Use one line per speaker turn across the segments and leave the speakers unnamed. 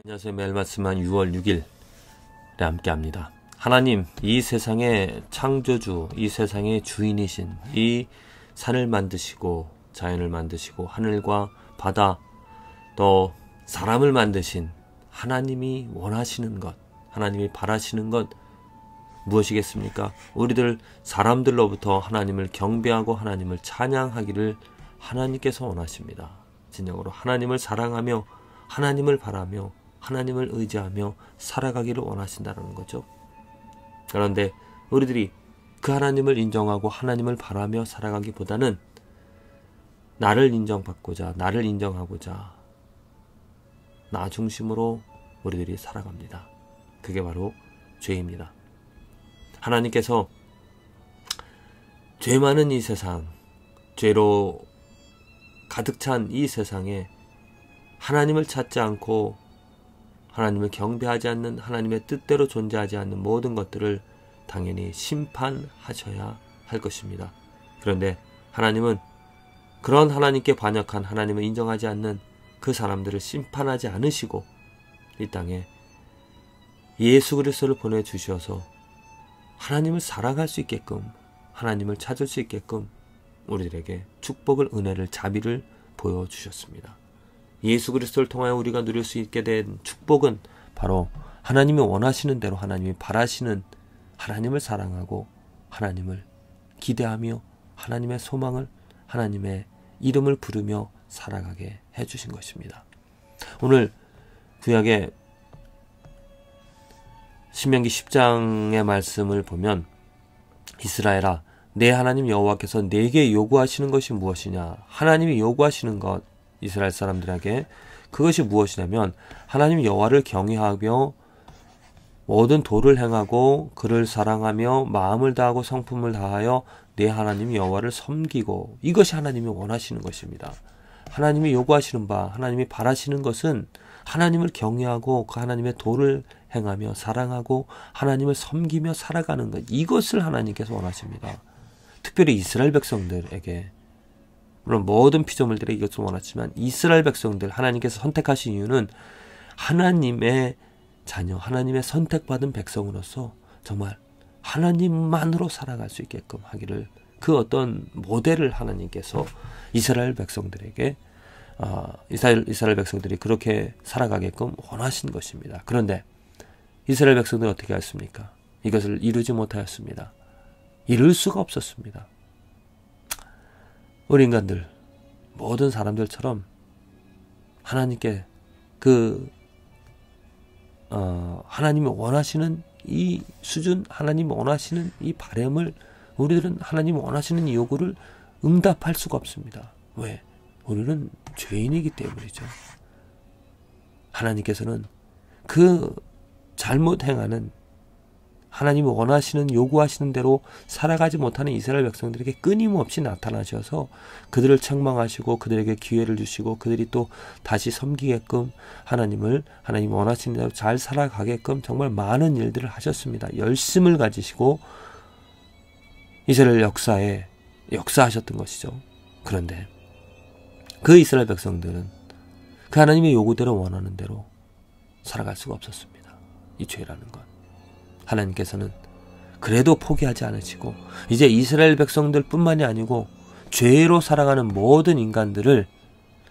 안녕하세요. 매일 말씀한 6월 6일 함께합니다. 하나님, 이 세상의 창조주, 이 세상의 주인이신, 이 산을 만드시고 자연을 만드시고 하늘과 바다 또 사람을 만드신 하나님이 원하시는 것, 하나님이 바라시는 것 무엇이겠습니까? 우리들 사람들로부터 하나님을 경배하고 하나님을 찬양하기를 하나님께서 원하십니다. 진정으로 하나님을 사랑하며 하나님을 바라며 하나님을 의지하며 살아가기를 원하신다는 거죠. 그런데 우리들이 그 하나님을 인정하고 하나님을 바라며 살아가기보다는 나를 인정받고자, 나를 인정하고자 나 중심으로 우리들이 살아갑니다. 그게 바로 죄입니다. 하나님께서 죄 많은 이 세상, 죄로 가득 찬 이 세상에 하나님을 찾지 않고 하나님을 경배하지 않는, 하나님의 뜻대로 존재하지 않는 모든 것들을 당연히 심판하셔야 할 것입니다. 그런데 하나님은 그런 하나님께 반역한, 하나님을 인정하지 않는 그 사람들을 심판하지 않으시고 이 땅에 예수 그리스도를 보내주셔서 하나님을 사랑할 수 있게끔, 하나님을 찾을 수 있게끔 우리들에게 축복을, 은혜를, 자비를 보여주셨습니다. 예수 그리스도를 통하여 우리가 누릴 수 있게 된 축복은 바로 하나님이 원하시는 대로, 하나님이 바라시는 하나님을 사랑하고 하나님을 기대하며 하나님의 소망을, 하나님의 이름을 부르며 살아가게 해주신 것입니다. 오늘 구약의 신명기 10장의 말씀을 보면, 이스라엘아, 내 하나님 여호와께서 내게 요구하시는 것이 무엇이냐? 하나님이 요구하시는 것, 이스라엘 사람들에게 그것이 무엇이냐면 하나님 여호와를 경외하며 모든 도를 행하고 그를 사랑하며 마음을 다하고 성품을 다하여 내 하나님 여호와를 섬기고, 이것이 하나님이 원하시는 것입니다. 하나님이 요구하시는 바, 하나님이 바라시는 것은 하나님을 경외하고 그 하나님의 도를 행하며 사랑하고 하나님을 섬기며 살아가는 것, 이것을 하나님께서 원하십니다. 특별히 이스라엘 백성들에게, 물론 모든 피조물들에게 이것을 원하지만 이스라엘 백성들, 하나님께서 선택하신 이유는 하나님의 자녀, 하나님의 선택받은 백성으로서 정말 하나님만으로 살아갈 수 있게끔 하기를, 그 어떤 모델을 하나님께서 이스라엘 백성들에게 이스라엘 백성들이 그렇게 살아가게끔 원하신 것입니다. 그런데 이스라엘 백성들은 어떻게 했습니까? 이것을 이루지 못하였습니다. 이룰 수가 없었습니다. 우리 인간들, 모든 사람들처럼 하나님께 하나님이 원하시는 이 수준, 하나님이 원하시는 이 바람을, 우리들은 하나님이 원하시는 이 요구를 응답할 수가 없습니다. 왜? 우리는 죄인이기 때문이죠. 하나님께서는 그 잘못 행하는, 하나님이 원하시는, 요구하시는 대로 살아가지 못하는 이스라엘 백성들에게 끊임없이 나타나셔서 그들을 책망하시고 그들에게 기회를 주시고 그들이 또 다시 섬기게끔, 하나님이 원하시는 대로 잘 살아가게끔 정말 많은 일들을 하셨습니다. 열심을 가지시고 이스라엘 역사에 역사하셨던 것이죠. 그런데 그 이스라엘 백성들은 그 하나님의 요구대로, 원하는 대로 살아갈 수가 없었습니다. 이 죄라는 것. 하나님께서는 그래도 포기하지 않으시고 이제 이스라엘 백성들 뿐만이 아니고 죄로 살아가는 모든 인간들을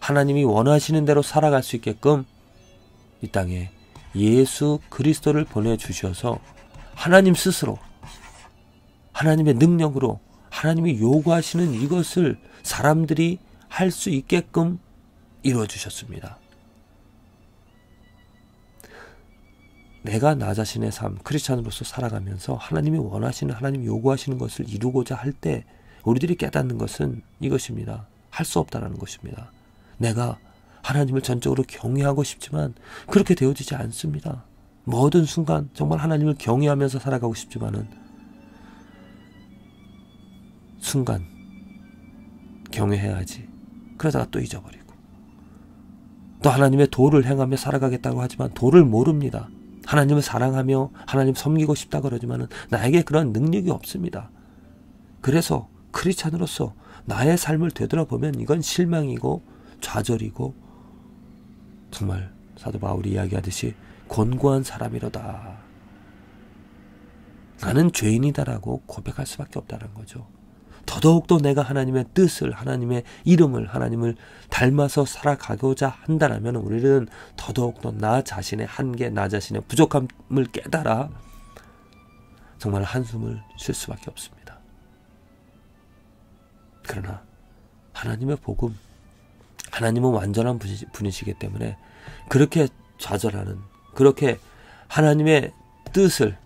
하나님이 원하시는 대로 살아갈 수 있게끔 이 땅에 예수 그리스도를 보내주셔서 하나님 스스로 하나님의 능력으로 하나님이 요구하시는 이것을 사람들이 할 수 있게끔 이루어주셨습니다. 내가 나 자신의 삶, 크리스찬으로서 살아가면서 하나님이 원하시는, 하나님이 요구하시는 것을 이루고자 할 때 우리들이 깨닫는 것은 이것입니다. 할 수 없다는 것입니다. 내가 하나님을 전적으로 경외하고 싶지만 그렇게 되어지지 않습니다. 모든 순간 정말 하나님을 경외하면서 살아가고 싶지만은 순간 경외해야지, 그러다가 또 잊어버리고, 또 하나님의 도를 행하며 살아가겠다고 하지만 도를 모릅니다. 하나님을 사랑하며 하나님 섬기고 싶다 그러지만은 나에게 그런 능력이 없습니다. 그래서 크리스찬으로서 나의 삶을 되돌아보면 이건 실망이고 좌절이고 정말 사도 바울이 이야기하듯이 곤고한 사람이로다. 나는 죄인이다라고 고백할 수밖에 없다는 거죠. 더더욱도 내가 하나님의 뜻을, 하나님의 이름을, 하나님을 닮아서 살아가고자 한다면 우리는 더더욱도 나 자신의 한계, 나 자신의 부족함을 깨달아 정말 한숨을 쉴 수밖에 없습니다. 그러나 하나님의 복음, 하나님은 완전한 분이시기 때문에 그렇게 좌절하는, 그렇게 하나님의 뜻을,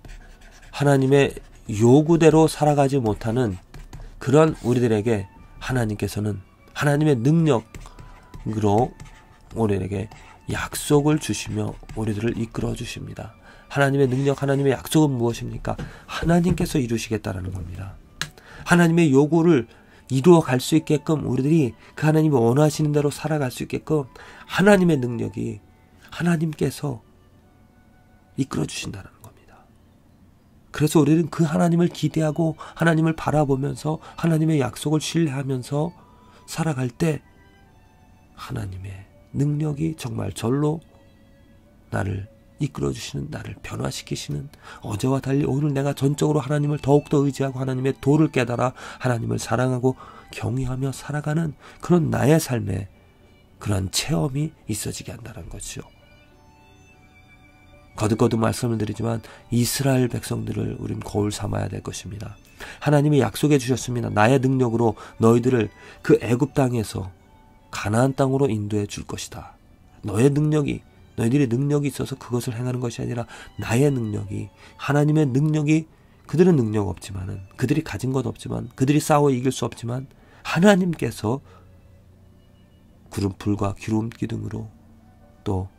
하나님의 요구대로 살아가지 못하는 그런 우리들에게 하나님께서는 하나님의 능력으로 우리에게 약속을 주시며 우리들을 이끌어 주십니다. 하나님의 능력, 하나님의 약속은 무엇입니까? 하나님께서 이루시겠다라는 겁니다. 하나님의 요구를 이루어 갈 수 있게끔 우리들이 그 하나님이 원하시는 대로 살아갈 수 있게끔 하나님의 능력이 하나님께서 이끌어 주신다는 겁니다. 그래서 우리는 그 하나님을 기대하고 하나님을 바라보면서 하나님의 약속을 신뢰하면서 살아갈 때 하나님의 능력이 정말 절로 나를 이끌어주시는, 나를 변화시키시는, 어제와 달리 오늘 내가 전적으로 하나님을 더욱더 의지하고 하나님의 도를 깨달아 하나님을 사랑하고 경외하며 살아가는 그런 나의 삶에 그런 체험이 있어지게 한다는 것이죠. 거듭거듭 말씀을 드리지만 이스라엘 백성들을 우린 거울 삼아야 될 것입니다. 하나님이 약속해 주셨습니다. 나의 능력으로 너희들을 그 애굽 땅에서 가나안 땅으로 인도해 줄 것이다. 너희들의 능력이 있어서 그것을 행하는 것이 아니라 나의 능력이, 하나님의 능력이, 그들은 능력 없지만은, 그들이 가진 것 없지만, 그들이 싸워 이길 수 없지만 하나님께서 불과 기름기 등으로 또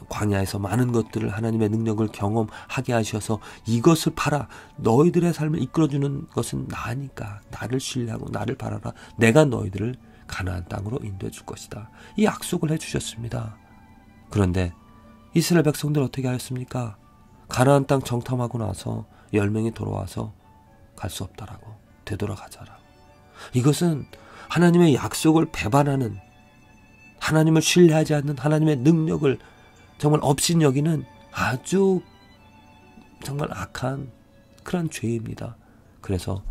광야에서 많은 것들을 하나님의 능력을 경험하게 하셔서 이것을 봐라. 너희들의 삶을 이끌어주는 것은 나니까 나를 신뢰하고 나를 바라라. 내가 너희들을 가나안 땅으로 인도해 줄 것이다. 이 약속을 해주셨습니다. 그런데 이스라엘 백성들 어떻게 하였습니까? 가나안 땅 정탐하고 나서 10명이 돌아와서 갈 수 없다라고, 되돌아가자라고. 이것은 하나님의 약속을 배반하는, 하나님을 신뢰하지 않는, 하나님의 능력을 정말 업신여기는 아주 정말 악한 그런 죄입니다. 그래서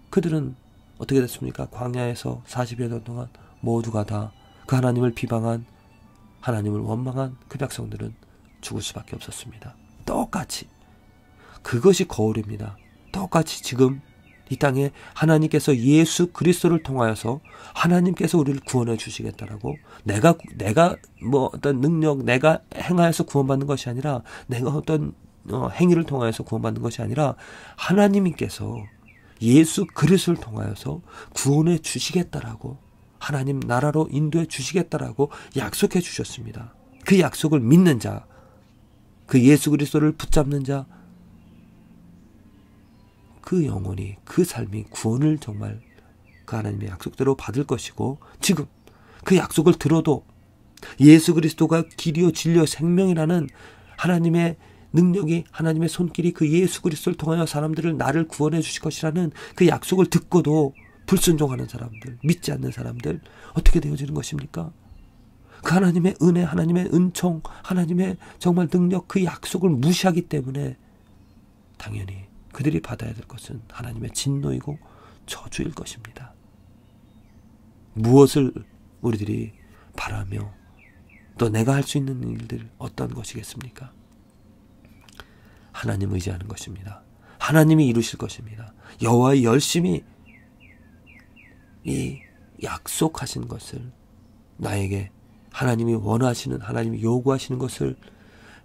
그들은 어떻게 됐습니까? 광야에서 40여 년 동안 모두가 다 그 하나님을 비방한, 하나님을 원망한 그 백성들은 죽을 수밖에 없었습니다. 똑같이 그것이 거울입니다. 똑같이 지금 이 땅에 하나님께서 예수 그리스도를 통하여서 하나님께서 우리를 구원해 주시겠다라고, 내가 뭐 어떤 능력, 내가 행하여서 구원받는 것이 아니라, 내가 어떤 행위를 통하여서 구원받는 것이 아니라 하나님께서 예수 그리스도를 통하여서 구원해 주시겠다라고, 하나님 나라로 인도해 주시겠다라고 약속해 주셨습니다. 그 약속을 믿는 자, 그 예수 그리스도를 붙잡는 자, 그 영혼이, 그 삶이 구원을 정말 그 하나님의 약속대로 받을 것이고, 지금 그 약속을 들어도 예수 그리스도가 길이요 진리요 생명이라는 하나님의 능력이, 하나님의 손길이 그 예수 그리스도를 통하여 사람들을, 나를 구원해 주실 것이라는 그 약속을 듣고도 불순종하는 사람들, 믿지 않는 사람들 어떻게 되어지는 것입니까? 그 하나님의 은혜, 하나님의 은총, 하나님의 정말 능력, 그 약속을 무시하기 때문에 당연히 그들이 받아야 될 것은 하나님의 진노이고 저주일 것입니다. 무엇을 우리들이 바라며 또 내가 할 수 있는 일들 어떤 것이겠습니까? 하나님 의지하는 것입니다. 하나님이 이루실 것입니다. 여호와의 열심히 이 약속하신 것을, 나에게 하나님이 원하시는, 하나님이 요구하시는 것을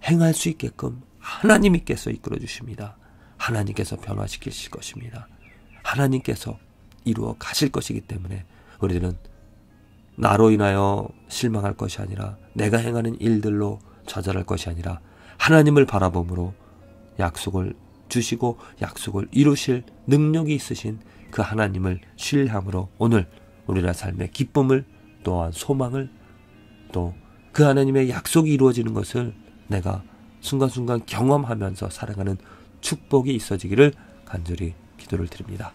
행할 수 있게끔 하나님께서 이끌어 주십니다. 하나님께서 변화시키실 것입니다. 하나님께서 이루어 가실 것이기 때문에 우리들은 나로 인하여 실망할 것이 아니라, 내가 행하는 일들로 좌절할 것이 아니라 하나님을 바라봄으로 약속을 주시고 약속을 이루실 능력이 있으신 그 하나님을 신뢰함으로 오늘 우리의 삶의 기쁨을, 또한 소망을, 또 그 하나님의 약속이 이루어지는 것을 내가 순간순간 경험하면서 살아가는 축복이 있어지기를 간절히 기도를 드립니다.